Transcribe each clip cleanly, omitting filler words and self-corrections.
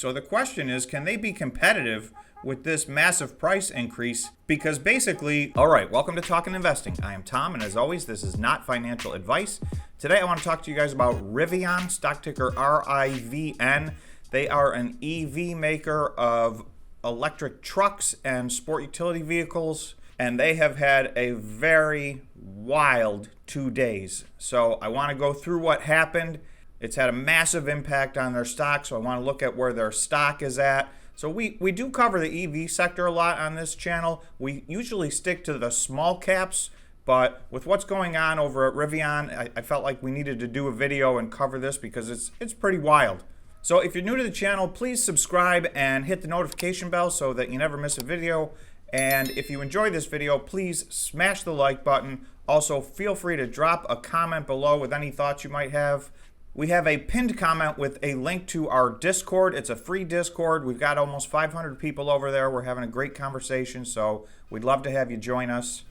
So the question is, can they be competitive with this massive price increase? Because basically, all right, welcome to Talking Investing. I am Tom, and as always, this is not financial advice. Today, I want to talk to you guys about Rivian, stock ticker RIVN. They are an EV maker of electric trucks and sport utility vehicles, and they have had a very wild 2 days. So I want to go through what happened. It's had a massive impact on their stock, so I want to look at where their stock is at. So we do cover the EV sector a lot on this channel. We usually stick to the small caps, but with what's going on over at Rivian, I felt like we needed to do a video and cover this because it's pretty wild. So if you're new to the channel, please subscribe and hit the notification bell so that you never miss a video. And if you enjoy this video, please smash the like button. Also, feel free to drop a comment below with any thoughts you might have. We have a pinned comment with a link to our Discord. It's a free Discord. We've got almost 500 people over there. We're having a great conversation, so we'd love to have you join us.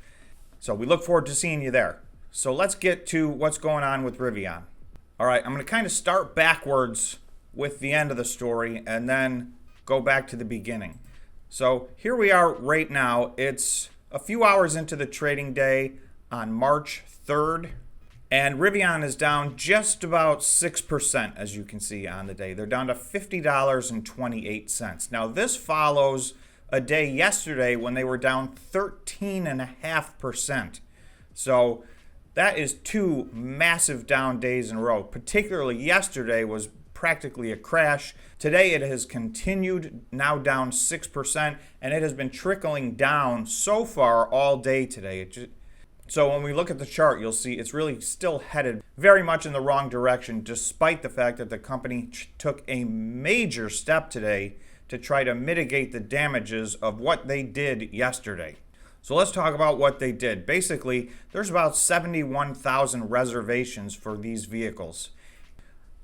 So we look forward to seeing you there. So let's get to what's going on with Rivian. All right, I'm going to kind of start backwards with the end of the story and then go back to the beginning. So here we are right now. It's a few hours into the trading day on March 3rd. And Rivian is down just about 6%, as you can see on the day. They're down to $50.28. Now, this follows a day yesterday when they were down 13.5%. So that is two massive down days in a row. Particularly yesterday was practically a crash. Today it has continued, now down 6%, and it has been trickling down so far all day today. So when we look at the chart, you'll see it's really still headed very much in the wrong direction, despite the fact that the company took a major step today to try to mitigate the damages of what they did yesterday. So let's talk about what they did. Basically, there's about 71,000 reservations for these vehicles.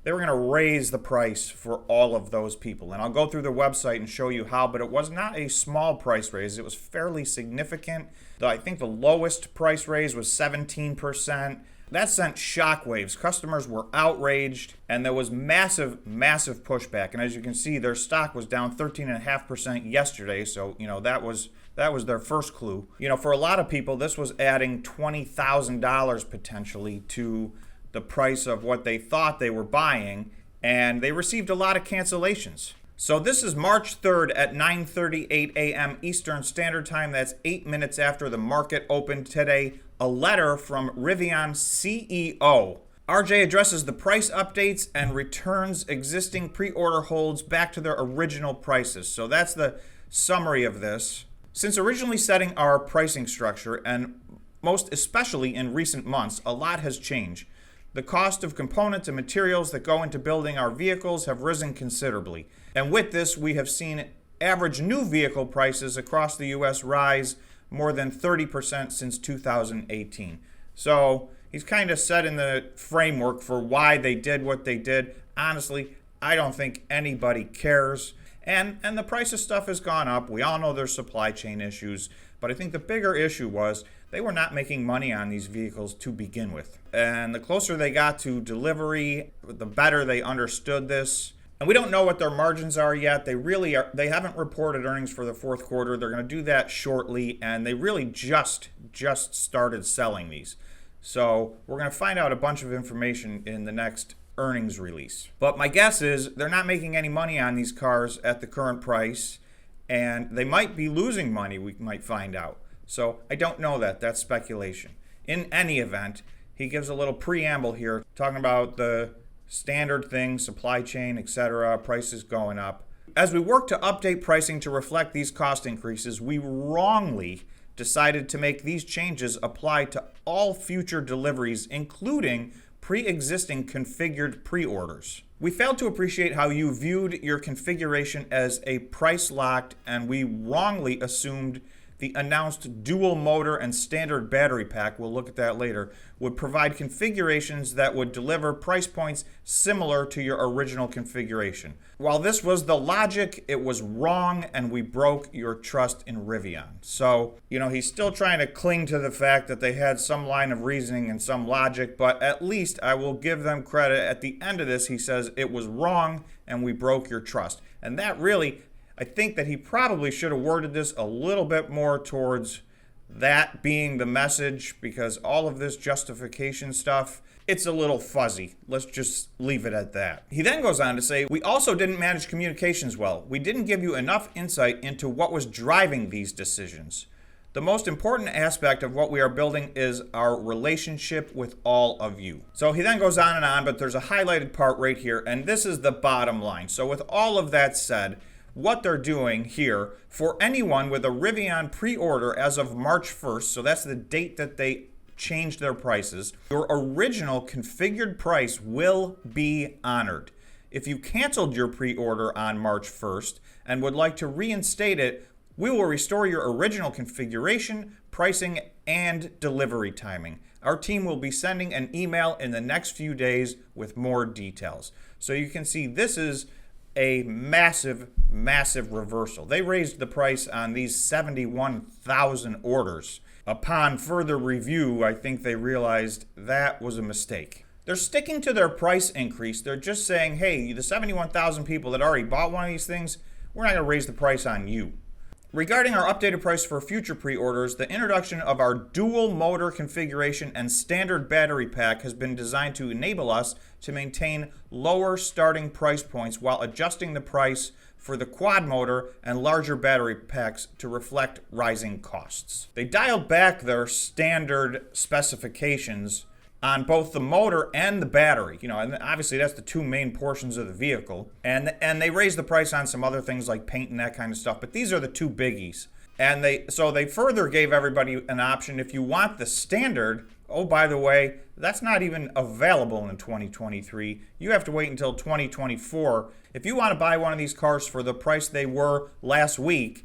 They were going to raise the price for all of those people. And I'll go through their website and show you how, but it was not a small price raise. It was fairly significant. I think the lowest price raise was 17%. That sent shockwaves. Customers were outraged, and there was massive pushback. And as you can see, their stock was down 13.5% yesterday. So, that was their first clue. For a lot of people, this was adding $20,000 potentially to the price of what they thought they were buying, and they received a lot of cancellations. So this is March 3rd at 9:38 a.m. Eastern Standard Time. That's 8 minutes after the market opened today. A letter from Rivian CEO. RJ addresses the price updates and returns existing pre-order holds back to their original prices. So that's the summary of this. Since originally setting our pricing structure, and most especially in recent months, a lot has changed. The cost of components and materials that go into building our vehicles have risen considerably. And with this, we have seen average new vehicle prices across the U.S. rise more than 30% since 2018. So he's kind of setting the framework for why they did what they did. Honestly, I don't think anybody cares. And the price of stuff has gone up. We all know there's supply chain issues. But I think the bigger issue was they were not making money on these vehicles to begin with. And the closer they got to delivery, the better they understood this. And we don't know what their margins are yet. They haven't reported earnings for the fourth quarter. They're going to do that shortly, and they really just started selling these. So we're going to find out a bunch of information in the next earnings release. But my guess is they're not making any money on these cars at the current price, and they might be losing money, we might find out. So I don't know that. That's speculation. In any event, he gives a little preamble here talking about the standard things, supply chain, etc., prices going up. As we work to update pricing to reflect these cost increases, we wrongly decided to make these changes apply to all future deliveries, including pre-existing configured pre-orders. We failed to appreciate how you viewed your configuration as a price locked, and we wrongly assumed the announced dual motor and standard battery pack, we'll look at that later, would provide configurations that would deliver price points similar to your original configuration. While this was the logic, it was wrong, and we broke your trust in Rivian. So, he's still trying to cling to the fact that they had some line of reasoning and some logic, but at least I will give them credit. At the end of this, he says it was wrong and we broke your trust. And that really, I think that he probably should have worded this a little bit more towards that being the message, because all of this justification stuff, it's a little fuzzy. Let's just leave it at that. He then goes on to say, we also didn't manage communications well. We didn't give you enough insight into what was driving these decisions. The most important aspect of what we are building is our relationship with all of you. So he then goes on, but there's a highlighted part right here, and this is the bottom line. So with all of that said, what they're doing here, for anyone with a Rivian pre-order as of March 1st, so that's the date that they changed their prices, your original configured price will be honored. If you canceled your pre-order on March 1st and would like to reinstate it, we will restore your original configuration, pricing, and delivery timing. Our team will be sending an email in the next few days with more details. So you can see this is a massive reversal. They raised the price on these 71,000 orders. Upon further review, I think they realized that was a mistake. They're sticking to their price increase. They're just saying, hey, the 71,000 people that already bought one of these things, we're not going to raise the price on you. Regarding our updated price for future pre-orders, the introduction of our dual motor configuration and standard battery pack has been designed to enable us to maintain lower starting price points while adjusting the price for the quad motor and larger battery packs to reflect rising costs. They dialed back their standard specifications on both the motor and the battery, and obviously that's the two main portions of the vehicle. And they raised the price on some other things like paint and that kind of stuff, but these are the two biggies. And they further gave everybody an option. If you want the standard, oh, by the way, that's not even available in 2023. You have to wait until 2024. If you want to buy one of these cars for the price they were last week,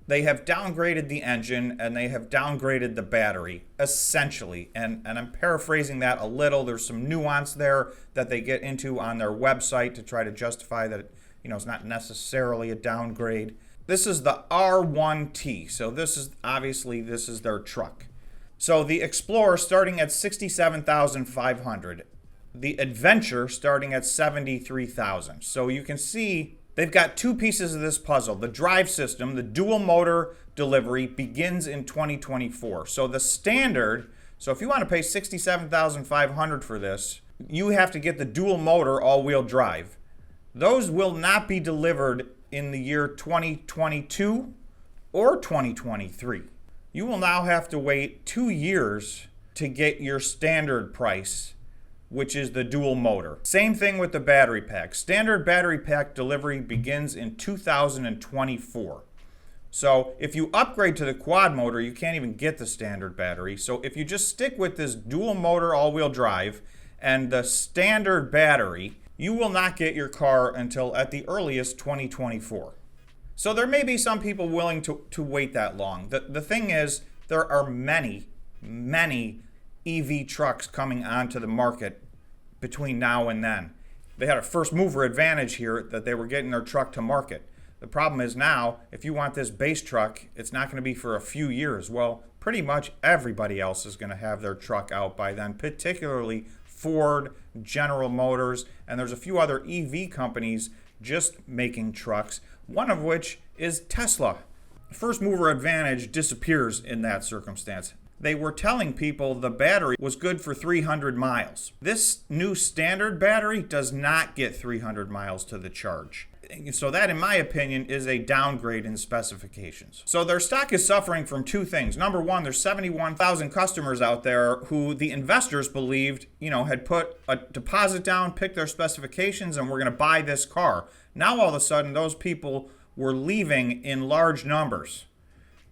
they have downgraded the engine and they have downgraded the battery, essentially. And I'm paraphrasing that a little. There's some nuance there that they get into on their website to try to justify that it's not necessarily a downgrade. This is the R1T. So this is their truck. So the Explorer starting at $67,500. The Adventure starting at $73,000. So you can see they've got two pieces of this puzzle. The drive system, the dual motor delivery, begins in 2024. So the standard, so if you want to pay $67,500 for this, you have to get the dual motor all-wheel drive. Those will not be delivered in the year 2022 or 2023. You will now have to wait 2 years to get your standard price, which is the dual motor. Same thing with the battery pack. Standard battery pack delivery begins in 2024. So if you upgrade to the quad motor, you can't even get the standard battery. So if you just stick with this dual motor all-wheel drive and the standard battery, you will not get your car until at the earliest 2024. So there may be some people willing to wait that long. The thing is, there are many EV trucks coming onto the market between now and then. They had a first mover advantage here that they were getting their truck to market. The problem is now, if you want this base truck, it's not going to be for a few years. Well, pretty much everybody else is going to have their truck out by then, particularly Ford, General Motors, and there's a few other EV companies just making trucks, one of which is Tesla. First mover advantage disappears in that circumstance. They were telling people the battery was good for 300 miles. This new standard battery does not get 300 miles to the charge. So that, in my opinion, is a downgrade in specifications. So their stock is suffering from two things. Number one, there's 71,000 customers out there who the investors believed, had put a deposit down, picked their specifications, and were going to buy this car. Now, all of a sudden, those people were leaving in large numbers.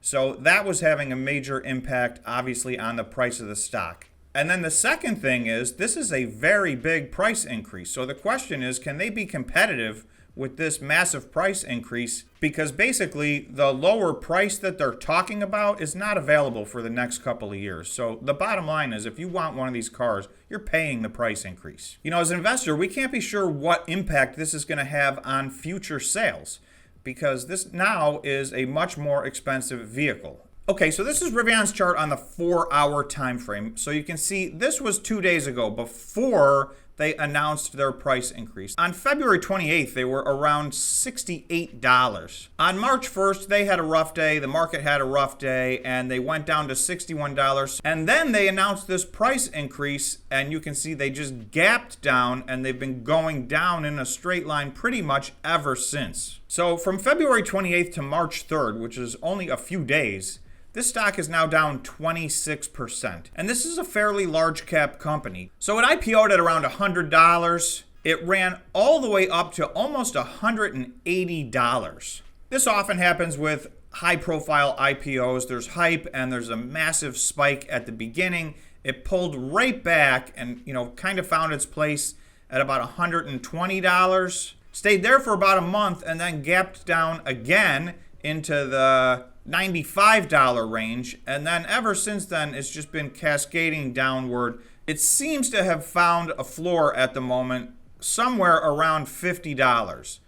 So that was having a major impact, obviously, on the price of the stock. And then the second thing is, this is a very big price increase. So the question is, can they be competitive with this massive price increase? Because basically, the lower price that they're talking about is not available for the next couple of years. So the bottom line is, if you want one of these cars, you're paying the price increase. As an investor, we can't be sure what impact this is going to have on future sales, because this now is a much more expensive vehicle. Okay, so this is Rivian's chart on the 4-hour time frame. So you can see this was 2 days ago, before they announced their price increase. On February 28th, they were around $68. On March 1st, they had a rough day, the market had a rough day, and they went down to $61. And then they announced this price increase, and you can see they just gapped down, and they've been going down in a straight line pretty much ever since. So from February 28th to March 3rd, which is only a few days, this stock is now down 26%. And this is a fairly large cap company. So it IPO'd at around $100. It ran all the way up to almost $180. This often happens with high profile IPOs. There's hype and there's a massive spike at the beginning. It pulled right back and, kind of found its place at about $120. Stayed there for about a month and then gapped down again into the $95 range, and then ever since then it's just been cascading downward. It seems to have found a floor at the moment somewhere around $50.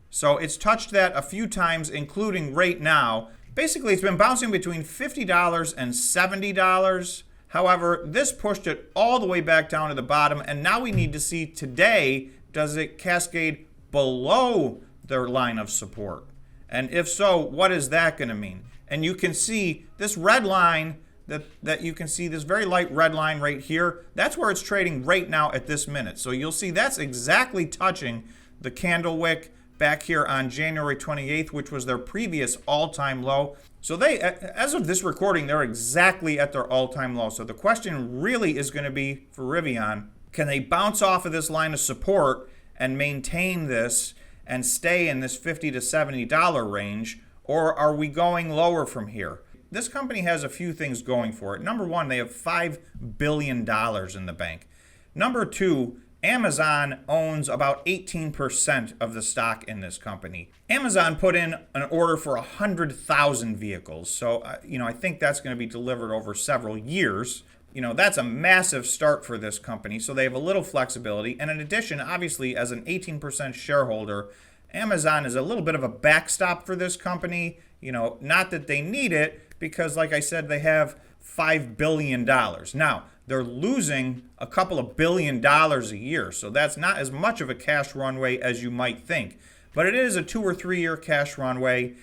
So it's touched that a few times, including right now. Basically, it's been bouncing between $50 and $70. However, this pushed it all the way back down to the bottom, and now we need to see today, does it cascade below their line of support? And if so, what is that going to mean? And you can see this red line, that you can see this very light red line right here, that's where it's trading right now at this minute. So you'll see that's exactly touching the candle wick back here on January 28th, which was their previous all-time low. So they, as of this recording, they're exactly at their all-time low. So the question really is going to be for Rivian, can they bounce off of this line of support and maintain this and stay in this $50 to $70 range, or are we going lower from here? This company has a few things going for it. Number one, they have $5 billion in the bank. Number two, Amazon owns about 18% of the stock in this company. Amazon put in an order for 100,000 vehicles. So, I think that's going to be delivered over several years. That's a massive start for this company, so they have a little flexibility. And in addition, obviously, as an 18% shareholder, Amazon is a little bit of a backstop for this company. Not that they need it, because like I said, they have $5 billion. Now, they're losing a couple of $1 billion a year, so that's not as much of a cash runway as you might think. But it is a 2 or 3 year cash runway,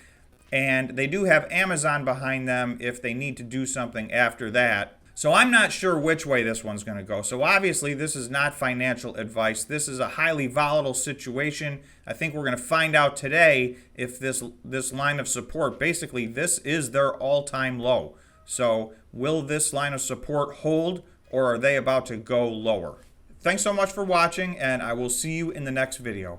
and they do have Amazon behind them if they need to do something after that. So I'm not sure which way this one's going to go. So obviously this is not financial advice. This is a highly volatile situation. I think we're going to find out today if this line of support, basically this is their all-time low. So will this line of support hold, or are they about to go lower? Thanks so much for watching, and I will see you in the next video.